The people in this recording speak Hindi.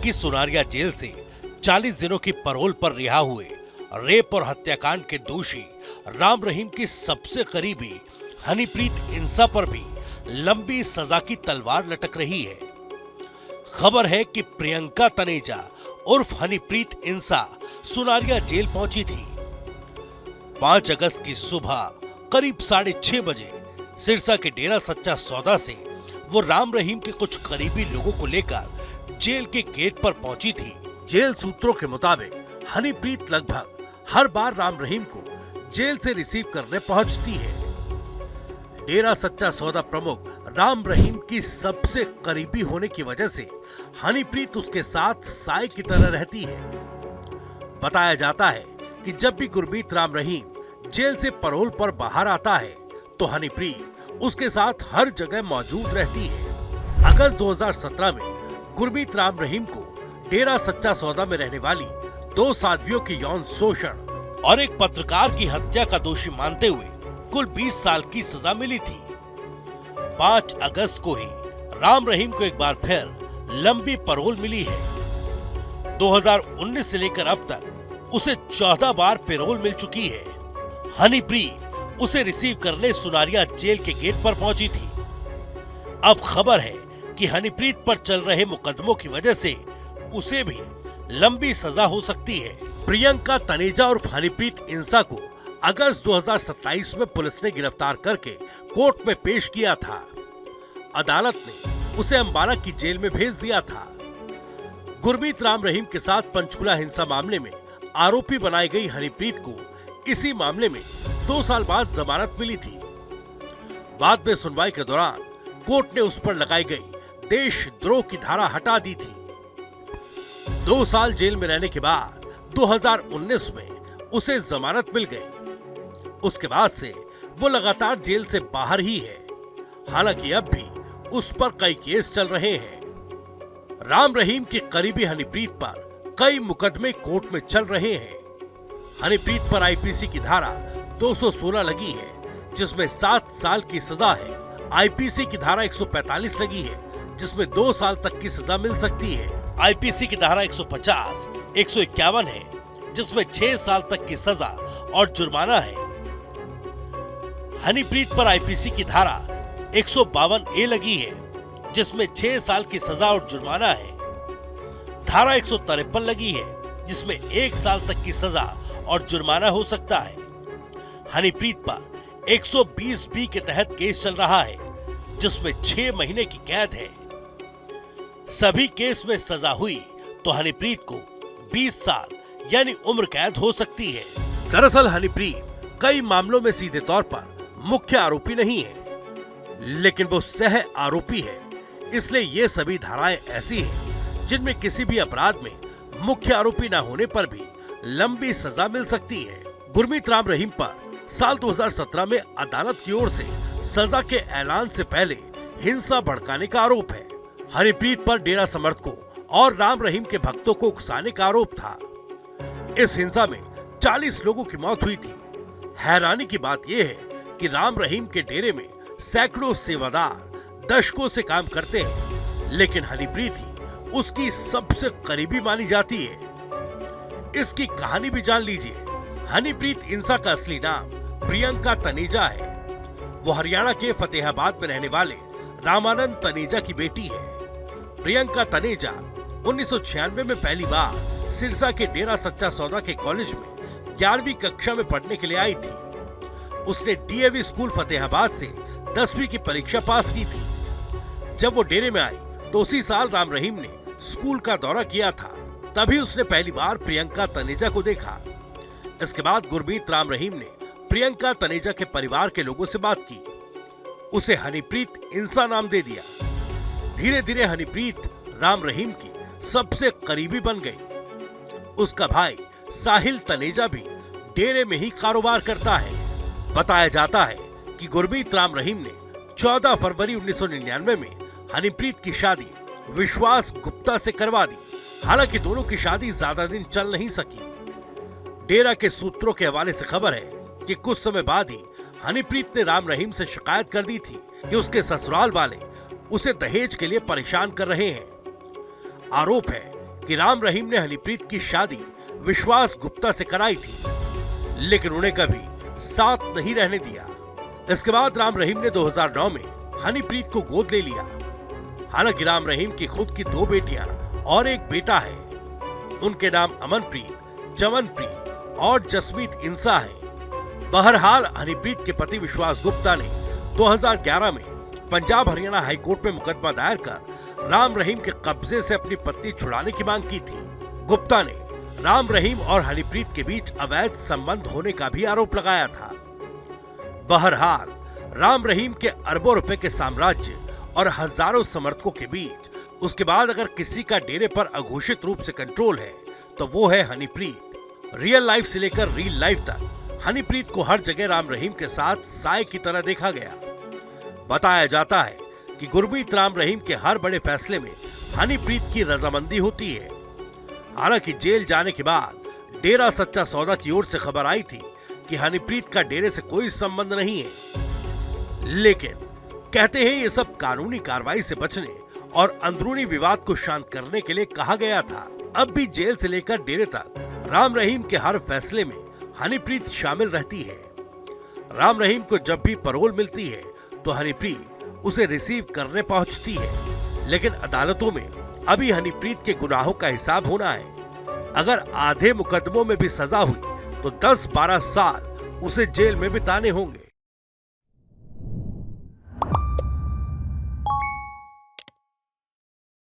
की सुनारिया जेल से 40 दिनों की पैरोल पर रिहा हुए रेप और हत्याकांड के दोषी राम रहीम की सबसे करीबी हनीप्रीत इंसा पर भी लंबी सजा की तलवार लटक रही है। खबर है कि प्रियंका तनेजा उर्फ हनीप्रीत इंसा सुनारिया जेल पहुंची थी। 5 अगस्त की सुबह करीब 6:30 बजे सिरसा के डेरा सच्चा सौदा से वो राम रहीम के कुछ करीबी लोगों को लेकर जेल के गेट पर पहुंची थी। जेल सूत्रों के मुताबिक हनीप्रीत लगभग हर बार राम रहीम को जेल से रिसीव करने पहुंचती है। डेरा सच्चा सौदा प्रमुख राम रहीम की सबसे करीबी होने की वजह से हनीप्रीत उसके साथ साय की तरह रहती है। बताया जाता है कि जब भी गुरमीत राम रहीम जेल से पैरोल पर बाहर आता है तो हनीप्रीत उसके साथ हर जगह मौजूद रहती है। अगस्त 2017 में गुरमीत राम रहीम को डेरा सच्चा सौदा में रहने वाली 2 साध्वियों के यौन शोषण और एक पत्रकार की हत्या का दोषी मानते हुए कुल 20 साल की सजा मिली थी। 5 अगस्त को ही राम रहीम को एक बार फिर लंबी पैरोल मिली है। 2019 से लेकर अब तक उसे 14 बार पैरोल मिल चुकी है। हनीप्रीत उसे रिसीव करने सुनारिया जेल के गेट पर पहुंची थी। अब खबर है कि हनीप्रीत पर चल रहे मुकदमों की वजह से उसे भी लंबी सजा हो सकती है। प्रियंका तनेजा और हनीप्रीत इंसा को अगस्त 2027 में पुलिस ने गिरफ्तार करके कोर्ट में पेश किया था। अदालत ने उसे अंबाला की जेल में भेज दिया था। गुरमीत राम रहीम के साथ पंचकुला हिंसा मामले में आरोपी बनाई गई हनीप्रीत को इसी मामले में 2 साल बाद जमानत मिली थी। बाद में सुनवाई के दौरान कोर्ट ने उस पर लगाई गई देशद्रोह की धारा हटा दी थी। 2 साल जेल में रहने के बाद 2019 में उसे जमानत मिल गई। उसके बाद से वो लगातार जेल से बाहर ही है। हालांकि अब भी उस पर कई केस चल रहे हैं। राम रहीम की करीबी हनीप्रीत पर कई मुकदमे कोर्ट में चल रहे हैं। हनीप्रीत पर आईपीसी की धारा 216 लगी है, जिसमें 7 साल की सजा है। आईपीसी की धारा 145 लगी है, जिसमें 2 साल तक की सजा मिल सकती है। आईपीसी की धारा 150, 151 है, जिसमें 6 साल तक की सजा और जुर्माना है। हनीप्रीत पर आईपीसी की धारा 152A लगी है, जिसमें 6 साल की सजा और जुर्माना है। धारा 153 लगी है, जिसमें 1 साल तक की सजा और जुर्माना हो सकता है। हनीप्रीत पर 120B के तहत केस चल रहा है, जिसमें 6 महीने की कैद है। सभी केस में सजा हुई तो हनीप्रीत को 20 साल यानी उम्र कैद हो सकती है। दरअसल हनीप्रीत कई मामलों में सीधे तौर पर मुख्य आरोपी नहीं है, लेकिन वो सह आरोपी है। इसलिए ये सभी धाराएं ऐसी हैं जिनमें किसी भी अपराध में मुख्य आरोपी न होने पर भी लंबी सजा मिल सकती है। गुरमीत राम रहीम पर साल 2017 में अदालत की ओर से सजा के ऐलान से पहले हिंसा भड़काने का आरोप है। हनीप्रीत पर डेरा समर्थकों और राम रहीम के भक्तों को उकसाने का आरोप था। इस हिंसा में 40 लोगों की मौत हुई थी। हैरानी की बात यह है कि राम रहीम के डेरे में सैकड़ों सेवादार दशकों से काम करते हैं, लेकिन हनीप्रीत ही उसकी सबसे करीबी मानी जाती है। इसकी कहानी भी जान लीजिए। हनीप्रीत इंसा का असली नाम प्रियंका तनेजा है। वो हरियाणा के फतेहाबाद में रहने वाले रामानंद तनेजा की बेटी है। प्रियंका तनेजा 1996 में पहली बार सिरसा के डेरा सच्चा सौदा के कॉलेज में 11वीं कक्षा में पढ़ने के लिए आई थी। उसने डीएवी स्कूल फतेहाबाद से 10वीं की परीक्षा पास की थी। जब वो डेरे में आई तो उसी साल राम रहीम ने स्कूल का दौरा किया था। तभी उसने पहली बार प्रियंका तनेजा को देखा। इसके बाद गुरमीत राम रहीम ने प्रियंका तनेजा के परिवार के लोगों से बात की। उसे हनीप्रीत इंसा नाम दे दिया। धीरे धीरे हनीप्रीत राम रहीम की सबसे करीबी बन गई। उसका भाई साहिल तनेजा भी डेरे में ही कारोबार करता है। बताया जाता है कि गुरमीत राम रहीम ने 14 फरवरी 1999 में हनीप्रीत की शादी विश्वास गुप्ता से करवा दी। हालांकि दोनों की शादी ज्यादा दिन चल नहीं सकी। डेरा के सूत्रों के हवाले से खबर है कि कुछ समय बाद ही हनीप्रीत ने राम रहीम से शिकायत कर दी थी कि उसके ससुराल वाले उसे दहेज के लिए परेशान कर रहे हैं। आरोप है कि राम रहीम ने हनीप्रीत की शादी विश्वास गुप्ता से कराई थी, लेकिन उन्हें कभी साथ नहीं रहने दिया। इसके बाद राम रहीम ने 2009 में हनीप्रीत को गोद ले लिया। हालांकि राम रहीम की खुद की 2 बेटियां और एक बेटा है। उनके नाम अमनप्रीत, चमनप्रीत और जसमीत इंसा है। बहरहाल हनीप्रीत के पति विश्वास गुप्ता ने 2011 में पंजाब हरियाणा हाईकोर्ट में मुकदमा दायर कर राम रहीम के कब्जे से अपनी पत्नी छुड़ाने की मांग की थी। गुप्ता ने राम रहीम और हनीप्रीत के बीच अवैध संबंध होने का भी आरोप लगाया था। बहरहाल राम रहीम के अरबों रुपए के साम्राज्य और हजारों समर्थकों के बीच उसके बाद अगर किसी का डेरे पर अघोषित रूप से कंट्रोल है तो वो है हनीप्रीत। रियल लाइफ से लेकर रील लाइफ तक हनीप्रीत को हर जगह राम रहीम के साथ साए की तरह देखा गया। बताया जाता है कि गुरमीत राम रहीम के हर बड़े फैसले में हनीप्रीत की रजामंदी होती है। हालांकि जेल जाने के बाद डेरा सच्चा सौदा की ओर से खबर आई थी कि हनीप्रीत का डेरे से कोई संबंध नहीं है, लेकिन कहते हैं ये सब कानूनी कार्रवाई से बचने और अंदरूनी विवाद को शांत करने के लिए कहा गया था। अब भी जेल से लेकर डेरे तक राम रहीम के हर फैसले में हनीप्रीत शामिल रहती है। राम रहीम को जब भी पैरोल मिलती है तो हनीप्रीत उसे रिसीव करने पहुंचती है, लेकिन अदालतों में अभी हनीप्रीत के गुनाहों का हिसाब होना है। अगर आधे मुकदमों में भी सजा हुई तो 10-12 साल उसे जेल में बिताने होंगे।